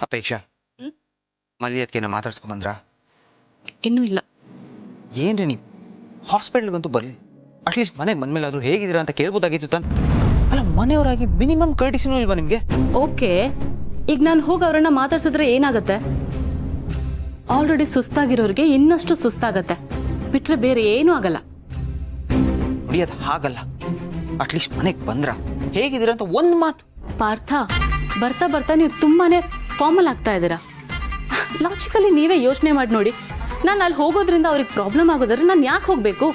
ಅಪೇಕ್ಷಾ ಹ್ಮ್? ಮಲ್ಲಿ ಅದಕ್ಕೆ ಮಾತಾಡ್ಸ್ಕೊಂಬಂದ್ರ ಇನ್ನೂ ಇಲ್ಲ. ಏನ್ರಿ ನೀವು ಹಾಸ್ಪಿಟ್ಲ್ಗಂತೂ ಬರಲಿ, ಅಟ್ಲೀಸ್ಟ್ ಮನೆಗೆ ಬಂದ್ಮೇಲಾದ್ರೂ ಹೇಗಿದ್ದೀರಾ ಅಂತ ಕೇಳ್ಬೋದಾಗಿತ್ತು ತಾನೆ. ಅಲ್ಲ, ಮನೆಯವರಾಗಿ ಮಿನಿಮಮ್ ಕರ್ಟಿಸಿನೂ ಇಲ್ವಾ ನಿಮಗೆ? ಓಕೆ, ಈಗ ನಾನು ಹೋಗಿ ಅವರನ್ನ ಮಾತಾಡ್ಸಿದ್ರೆ ಏನಾಗುತ್ತೆ? ಆಲ್ರೆಡಿ ಸುಸ್ತಾಗಿರೋರಿಗೆ ಇನ್ನಷ್ಟು ಸುಸ್ತಾಗತ್ತೆ, ಬಿಟ್ರೆ ಬೇರೆ ಏನೂ ಆಗಲ್ಲ. ನೋಡಿ, ಅದು ಹಾಗಲ್ಲ. ಅಟ್ಲೀಸ್ಟ್ ಮನೆಗೆ ಬಂದ್ರ ಹೇಗಿದ್ದೀರಾ ಅಂತ ಒಂದು ಮಾತು. ಪಾರ್ಥ, ಬರ್ತಾ ಬರ್ತಾ ನೀವು ತುಂಬಾನೇ ಫಾರ್ಮಲ್ ಆಗ್ತಾ ಇದ್ದೀರಾ. ಲಾಜಿಕಲಿ ನೀವೇ ಯೋಚನೆ ಮಾಡಿ ನೋಡಿ. ನಾನು ಅಲ್ಲಿ ಹೋಗೋದ್ರಿಂದ ಅವ್ರಿಗೆ ಪ್ರಾಬ್ಲಮ್ ಆಗೋದ್ರೆ ನಾನು ಯಾಕೆ ಹೋಗ್ಬೇಕು?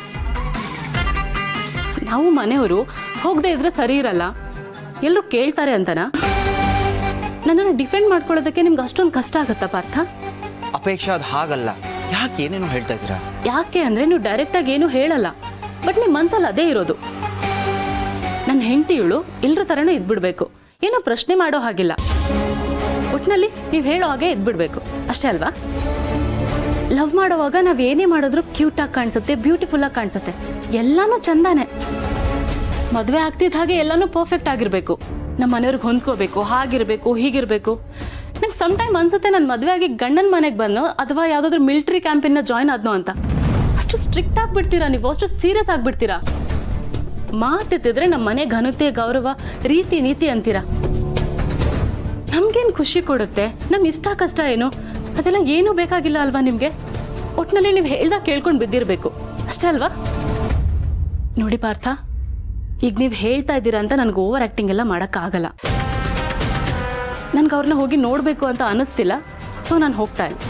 ನಾವು ಮನೆಯವರು ಹೋಗದೆ ಇದ್ರೆ ಸರಿ ಇರಲ್ಲ, ಎಲ್ಲರೂ ಕೇಳ್ತಾರೆ ಅಂತನಾ? ನನ್ನನ್ನು ಡಿಫೆಂಡ್ ಮಾಡ್ಕೊಳ್ಳೋದಕ್ಕೆ ನಿಮ್ಗೆ ಅಷ್ಟೊಂದು ಕಷ್ಟ ಆಗತ್ತಾ ಪಾರ್ಥ? ಅಪೇಕ್ಷಾ, ಅದು ಹಾಗಲ್ಲ. ಯಾಕೆ ಏನೇನೋ ಹೇಳ್ತಾ ಇದ್ದೀರಾ? ಯಾಕೆ ಅಂದ್ರೆ ನೀವು ಡೈರೆಕ್ಟ್ ಆಗಿ ಏನು ಹೇಳಲ್ಲ, ಬಟ್ ನಿಮ್ ಮನ್ಸಲ್ಲಿ ಅದೇ ಇರೋದು. ನನ್ನ ಹೆಂಡತಿಗಳು ಎಲ್ರ ತರನೂ ಇದ್ಬಿಡ್ಬೇಕು, ಏನೋ ಪ್ರಶ್ನೆ ಮಾಡೋ ಹಾಗಿಲ್ಲ. ಒಟ್ನಲ್ಲಿ ನೀವು ಹೇಳೋ ಹಾಗೆ ಇದ್ಬಿಡ್ಬೇಕು, ಅಷ್ಟೇ ಅಲ್ವಾ? ಲವ್ ಮಾಡೋವಾಗ ನಾವ್ ಏನೇ ಮಾಡಿದ್ರು ಕ್ಯೂಟ್ ಆಗಿ ಕಾಣಿಸುತ್ತೆ, ಬ್ಯೂಟಿಫುಲ್ ಆಗಿ ಕಾಣಿಸುತ್ತೆ, ಎಲ್ಲಾನು ಚಂದಾನೆ. ಮದ್ವೆ ಆಗ್ತಿದ್ದ ಹಾಗೆ ಎಲ್ಲಾನು ಪರ್ಫೆಕ್ಟ್ ಆಗಿರ್ಬೇಕು, ನಮ್ಮ ಮನೆಯವ್ರಿಗೆ ಹೊಂದ್ಕೋಬೇಕು, ಹಾಗಿರ್ಬೇಕು ಹೀಗಿರ್ಬೇಕು. ನಂಗೆ ಸಮ್ ಟೈಮ್ ಅನ್ಸುತ್ತೆ ನಾನು ಮದ್ವೆ ಆಗಿ ಗಂಡನ ಮನೆಗೆ ಬಂದು ಅಥವಾ ಯಾವ್ದಾದ್ರು ಮಿಲಿಟರಿ ಕ್ಯಾಂಪಿನ ಜಾಯ್ನ್ ಆದ್ನೋ ಅಂತ. ಅಷ್ಟು ಸ್ಟ್ರಿಕ್ಟ್ ಆಗ್ಬಿಡ್ತೀರಾ ನೀವು, ಅಷ್ಟು ಸೀರಿಯಸ್ ಆಗ್ಬಿಡ್ತೀರಾ. ಮಾತೆತ್ತಿದ್ರೆ ನಮ್ಮ ಮನೆ ಘನತೆ, ಗೌರವ, ರೀತಿ ನೀತಿ ಅಂತೀರಾ. ನಮ್ಗೇನು ಖುಷಿ ಕೊಡುತ್ತೆ? ನಮ್ ಇಷ್ಟ ಕಷ್ಟ ಏನು ಅದೆಲ್ಲ ಏನೂ ಬೇಕಾಗಿಲ್ಲ ಅಲ್ವಾ ನಿಮ್ಗೆ? ಒಟ್ನಲ್ಲಿ ನೀವು ಹೇಳ್ದಾಗ ಕೇಳ್ಕೊಂಡು ಬಿದ್ದಿರ್ಬೇಕು, ಅಷ್ಟೇ ಅಲ್ವಾ? ನೋಡಿ ಪಾರ್ಥ, ಈಗ ನೀವು ಹೇಳ್ತಾ ಇದ್ದೀರಾ ಅಂತ ನನ್ಗೆ ಓವರ್ ಆಕ್ಟಿಂಗ್ ಎಲ್ಲ ಮಾಡಕ್ಕಾಗಲ್ಲ. ನನ್ಗೆ ಅವ್ರನ್ನ ಹೋಗಿ ನೋಡ್ಬೇಕು ಅಂತ ಅನಿಸ್ತಿಲ್ಲ, ಸೊ ನಾನು ಹೋಗ್ತಾ ಇಲ್ಲ.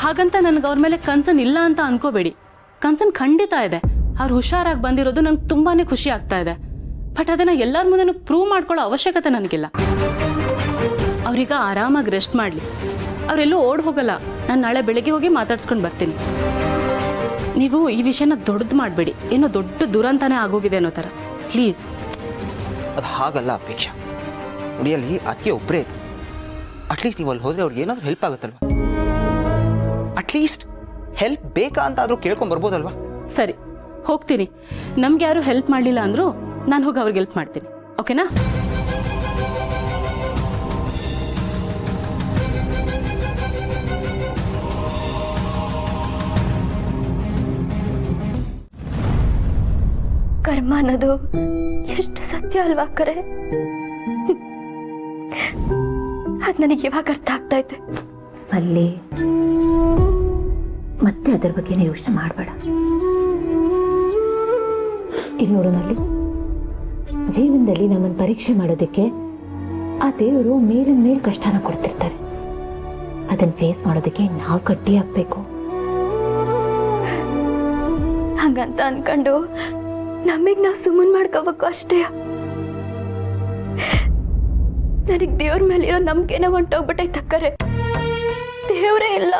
ಹಾಗಂತ ನನ್ಗೆ ಅವ್ರ ಮೇಲೆ ಕನ್ಸರ್ನ್ ಇಲ್ಲ ಅಂತ ಅನ್ಕೋಬೇಡಿ. ಕನ್ಸರ್ನ್ ಖಂಡಿತ ಇದೆ. ಅವ್ರು ಹುಷಾರಾಗಿ ಬಂದಿರೋದು ನಂಗೆ ತುಂಬಾನೇ ಖುಷಿ ಆಗ್ತಾ ಇದೆ. ಬಟ್ ಅದನ್ನ ಎಲ್ಲರ ಮುಂದೆ ಪ್ರೂವ್ ಮಾಡ್ಕೊಳ್ಳೋ ಅವಶ್ಯಕತೆ ನನಗಿಲ್ಲ. ಅವ್ರೀಗ ಆರಾಮಾಗಿ ರೆಸ್ಟ್ ಮಾಡ್ಲಿ, ಅವರೆಲ್ಲೂ ಓಡ್ ಹೋಗಲ್ಲ. ನಾನು ನಾಳೆ ಬೆಳಿಗ್ಗೆ ಹೋಗಿ ಮಾತಾಡ್ಸ್ಕೊಂಡು ಬರ್ತೀನಿ. ನೀವು ಈ ವಿಷಯನ ದೊಡ್ಡದು ಮಾಡಬೇಡಿ, ಏನೋ ದೊಡ್ಡ ದುರಂತಾನೆ ಆಗೋಗಿದೆ ಅನ್ನೋ ಥರ, ಪ್ಲೀಸ್. ಅದು ಹಾಗಲ್ಲ ಅಪೇಕ್ಷಾ. ನೋಡಿ, ಅಲ್ಲಿ ಅದಕ್ಕೆ ಒಬ್ಬರೇ ಇದೆ. ಅಟ್ಲೀಸ್ಟ್ ನೀವು ಅಲ್ಲಿ ಹೋದ್ರೆ ಅವ್ರಿಗೆ ಏನಾದರೂ ಹೆಲ್ಪ್ ಆಗುತ್ತಲ್ವಾ? ಅಟ್ಲೀಸ್ಟ್ ಹೆಲ್ಪ್ ಬೇಕಾ ಅಂತ ಆದರೂ ಕೇಳ್ಕೊಂಡ್ ಬರ್ಬೋದಲ್ವಾ? ಸರಿ, ಹೋಗ್ತೀನಿ. ನಮ್ಗೆ ಯಾರು ಹೆಲ್ಪ್ ಮಾಡಲಿಲ್ಲ ಅಂದ್ರು ನಾನು ಹೋಗಿ ಅವ್ರಿಗೆ ಹೆಲ್ಪ್ ಮಾಡ್ತೀನಿ, ಓಕೆನಾ? ಕರ್ಮ ಅನ್ನೋದು ಎಷ್ಟು ಸತ್ಯ ಅಲ್ವಾ ಕರೆ? ಅದ್ ನನಗೆ ಇವಾಗ ಅರ್ಥ ಆಗ್ತಾ ಇದೆ. ಅಲ್ಲಿ ಮತ್ತೆ ಅದರ ಬಗ್ಗೆ ಯೋಚನೆ ಮಾಡಬೇಡ. ಇಲ್ಲಿ ನೋಡು ಮಲ್ಲಿ, ಜೀವನದಲ್ಲಿ ನಮ್ಮನ್ನು ಪರೀಕ್ಷೆ ಮಾಡೋದಕ್ಕೆ ಆ ದೇವರು ಮೇಲಿನ ಮೇಲ್ ಕಷ್ಟನ ಕೊಡ್ತಿರ್ತಾರೆ. ಅದನ್ನ ಫೇಸ್ ಮಾಡೋದಕ್ಕೆ ನಾವು ಗಟ್ಟಿ ಆಗ್ಬೇಕು. ಹಂಗಂತ ಅನ್ಕೊಂಡು ನಮಗ್ ನಾವು ಸುಮ್ಮನ್ ಮಾಡ್ಕೋಬೇಕು ಅಷ್ಟೇ. ನನಗ್ ದೇವ್ರ ಮೇಲಿರೋ ನಂಬಿಕೆನ ಹೊಂಟೋಗ್ಬಿಟ್ಟೈತೆ ಅಕ್ಕರೆ. ದೇವ್ರೇ ಇಲ್ಲ,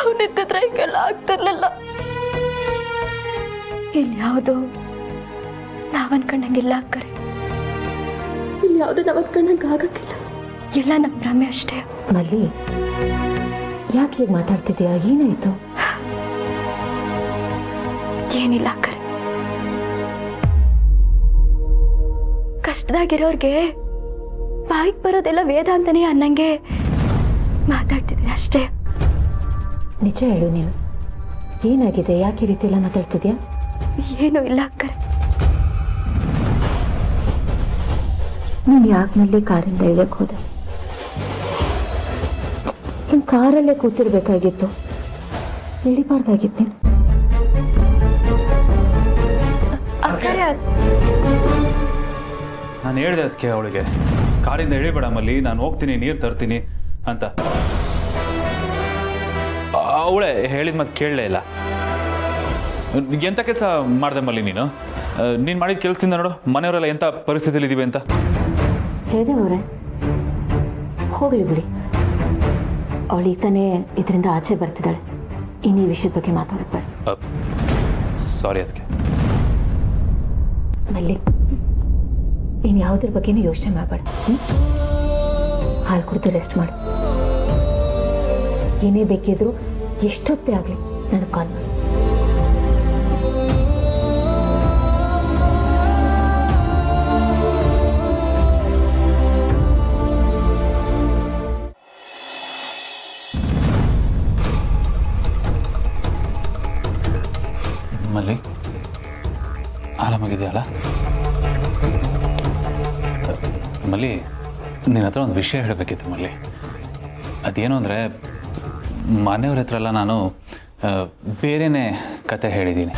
ಅವನಿದ್ದಿದ್ರೆ ಈಗೆಲ್ಲ ಆಗ್ತಿರ್ಲಿಲ್ಲ. ಇಲ್ಲಿ ಯಾವುದು ನಾವ್ ಅನ್ಕೊಂಡಂಗಿಲ್ಲ ಅಕ್ಕರೆ. ಇಲ್ಲಿ ಯಾವುದು ನಾವ್ ಅನ್ಕೊಂಡಂಗ ಆಗಕ್ಕಿಲ್ಲ. ಎಲ್ಲ ನಮ್ ಭ್ರಮೆ ಅಷ್ಟೇ. ಮಲ್ಲಿ, ಯಾಕೆ ಹೀಗೆ ಮಾತಾಡ್ತಿದ್ಯಾ? ಏನಾಯ್ತು? ಏನಿಲ್ಲ ಅಕ್ಕರೆ. ಕಷ್ಟದಾಗಿರೋರ್ಗೆ ಬಾಯಿಗೆ ಬರೋದೆಲ್ಲ ವೇದ ಅಂತಾನೆ ಅನ್ನಂಗೆ ಮಾತಾಡ್ತಿದ್ದೀನಿ ಅಷ್ಟೇ. ನಿಜ ಹೇಳು, ನೀನು ಏನಾಗಿದೆ? ಯಾಕೆ ಈ ರೀತಿ ಎಲ್ಲ ಮಾತಾಡ್ತಿದ್ಯಾ? ಏನೂ ಇಲ್ಲ ಅಕ್ಕರೆ. ನೀನು ಯಾಕೆ ನಲ್ಲಿ ಕಾರಿಂದ ಇಳಿಯಕ್ಕೆ ಹೋದೆ? ನೀನು ಕಾರಲ್ಲೇ ಕೂತಿರ್ಬೇಕಾಗಿತ್ತು, ಇಳಿಬಾರ್ದಾಗಿತ್ತು ನೀನು. ಅಕ್ಕರೆ, ನಾನು ಹೇಳಿದೆ ಅದಕ್ಕೆ ಅವಳಿಗೆ, ಕಾರಿಂದ ಇಳಿಬೇಡ ಮಲ್ಲಿ, ನಾನು ಹೋಗ್ತೀನಿ, ನೀರು ತರ್ತೀನಿ ಅಂತ. ಅವಳೇ ಹೇಳಿದ ಮತ್ತೆ ಕೇಳಲೇ ಇಲ್ಲ. ಎಂಥ ಕೆಲಸ ಮಾಡಿದೆ ಮಲ್ಲಿ ನೀನು? ನೀನು ಮಾಡಿದ ಕೆಲಸದಿಂದ ನೋಡು ಮನೆಯವರೆಲ್ಲ ಎಂಥ ಪರಿಸ್ಥಿತಿಯಲ್ಲಿ ಇದ್ದೀವಿ ಅಂತ. ಜಯದೇವ್ ಅವರೇ, ಹೋಗ್ಲಿ ಬಿಡಿ. ಅವಳು ಈಗ ತಾನೇ ಇದರಿಂದ ಆಚೆ ಬರ್ತಿದ್ದಾಳೆ. ಇನ್ನು ಈ ವಿಷಯದ ಬಗ್ಗೆ ಮಾತಾಡಬೇಡ. ಸಾರಿ ಅದಕ್ಕೆ. ಮಲ್ಲಿ, ನೀನು ಯಾವುದ್ರ ಬಗ್ಗೆನೂ ಯೋಚನೆ ಮಾಡಬೇಡ. ಹಾಲು ಕುಡಿದು ರೆಸ್ಟ್ ಮಾಡು. ಏನೇ ಬೇಕಿದ್ರು ಎಷ್ಟೊತ್ತೇ ಆಗಲಿ ನನಗೆ ಕಾಲ್ ಮಾಡಿ. ಮಲ್ಲಿ ಆರಾಮಾಗಿದೆಯಲ್ಲ? ಮಲ್ಲಿ, ನಿನ್ನ ಹತ್ರ ಒಂದು ವಿಷಯ ಹೇಳಬೇಕಿತ್ತು ಮಲ್ಲಿ. ಅದೇನು ಅಂದರೆ, ಮನೆಯವ್ರ ಹತ್ರ ಎಲ್ಲ ನಾನು ಬೇರೆಯೇ ಕತೆ ಹೇಳಿದ್ದೀನಿ.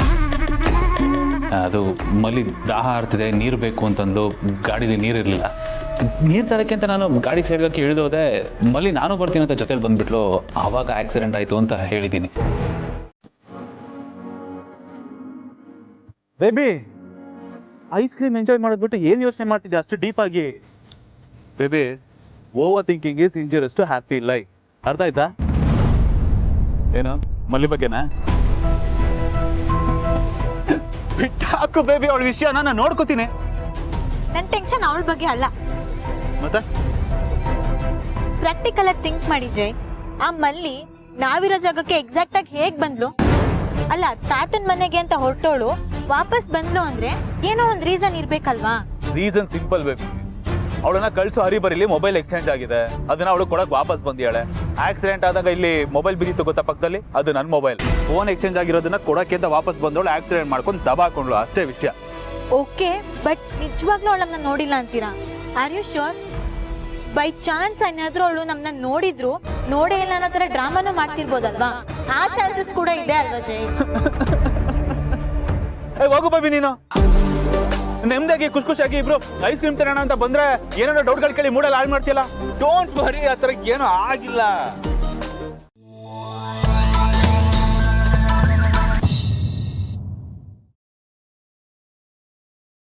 ಅದು ಮಲ್ಲಿ ದಾಹ ಆಡ್ತಿದೆ, ನೀರು ಬೇಕು ಅಂತಂದು ಗಾಡೀಲಿ ನೀರಿರಲಿಲ್ಲ. ನೀರು ತರಕ್ಕೆ ಅಂತ ನಾನು ಗಾಡಿ ಸೇರ್ಗಕ್ಕೆ ಇಳಿದೋದೆ. ಮಲ್ಲಿ ನಾನು ಬರ್ತೀನಿ ಅಂತ ಜೊತೆಲಿ ಬಂದುಬಿಟ್ಲು. ಆವಾಗ ಆಕ್ಸಿಡೆಂಟ್ ಆಯಿತು ಅಂತ ಹೇಳಿದ್ದೀನಿ. ಬೇಬಿ, ಐಸ್ ಕ್ರೀಮ್ ಎಂಜಾಯ್ ಮಾಡೋದ್ಬಿಟ್ಟು ಏನು ಯೋಚನೆ ಮಾಡ್ತಿದ್ದೆ ಅಷ್ಟು ಡೀಪ್ ಆಗಿ? Baby, over thinking is injurious to happy life. ಅರ್ಥ ಆಯ್ತಾ? ಏನು ಮಲ್ಲಿ ಬಗ್ಗೆನಾ? ಬಿಟ್ಟಾಕು ಬೇಬಿ, ಅವಳ ವಿಷಯ ನಾನು ನೋಡ್ಕೋತೀನಿ. ನನ್ನ ಟೆನ್ಷನ್ ಅವಳ ಬಗ್ಗೆ ಅಲ್ಲ, ಮತ್ತೆ ಪ್ರಾಕ್ಟಿಕಲ್ ಆಗಿ ಥಿಂಕ್ ಮಾಡಿ ಜೈ. ಆ ಮಲ್ಲಿ ನಾವಿರೋ ಜಾಗಕ್ಕೆ ಎಕ್ಸಾಕ್ಟ್ ಆಗಿ ಹೇಗ್ ಬಂದ್ಲು? ಅಲ್ಲ, ತಾತನ್ ಮನೆಗೆ ಅಂತ ಹೊರಟೋಳು ವಾಪಸ್ ಬಂದ್ಲು ಅಂದ್ರೆ ಏನೋ ಒಂದ್ ರೀಸನ್ ಇರ್ಬೇಕಲ್ವಾ? Reason simple baby. ಅವಳನ್ನ ಕಳ್ಸೋ ಹರಿಬರಿಲಿ ಮೊಬೈಲ್ ಎಕ್ಸ್ಚೇಂಜ್ ಆಗಿದೆ, ಅದನ್ನ ಅವಳು ಕೊಡಕ್ ವಾಪಸ್ ಬಂದಿಯಾಳೆ. ಆಕ್ಸಿಡೆಂಟ್ ಆದಾಗ ಇಲ್ಲಿ ಮೊಬೈಲ್ ಬಿದ್ದಿತ್ತು ಗೊತ್ತಾ ಪಕ್ಕದಲ್ಲಿ, ಅದು ನನ್ನ ಮೊಬೈಲ್. ಫೋನ್ ಎಕ್ಸ್ಚೇಂಜ್ ಆಗಿರೋದನ್ನ ಕೊಡಕ್ಕೆ ಅಂತ ವಾಪಸ್ ಬಂದವಳು ಆಕ್ಸಿಡೆಂಟ್ ಮಾಡ್ಕೊಂಡು ದಬಾಕೊಂಡ್ಳು, ಅಷ್ಟೇ ವಿಷಯ. ಓಕೆ, ಬಟ್ ನಿಜವಾಗ್ಲೂ ಅವಳನ್ನ ನೋಡಿಲ್ಲ ಅಂತೀರಾ? Are you sure? By chance ಏನಾದ್ರೂ ಅವಳು ನಮ್ನ ನೋಡಿದ್ರು ನೋಡೇ ಇಲ್ಲ ಅನ್ನೋ ತರ ಡ್ರಾಮಾನು ಮಾಡ್ತಿರ್ಬೋದಲ್ವಾ? ಆ ಚಾನ್ಸಸ್ ಕೂಡ ಇದೆ ಅಲ್ವಾ ಜೈ? ಹೋಗು ಬೇಬಿ, ನೀನು ನೆಮ್ಮದಿಯಾಗಿ ಖುಷಿಯಾಗಿ ಇಬ್ರು ಐಸ್ ಕ್ರೀಮ್ ತಿನ್ನೋಣ ಅಂತ ಬಂದ್ರೆ ಏನಾದ್ರು ಡೌಟ್ಗಳು ಕೇಳಿ ಮೂಡಲ್ಲಿ ಹಾಳು ಮಾಡ್ತಿಯಲ್ಲ. ಡೋಂಟ್ ವರಿ, ಆ ಥರ ಏನೂ ಆಗಿಲ್ಲ.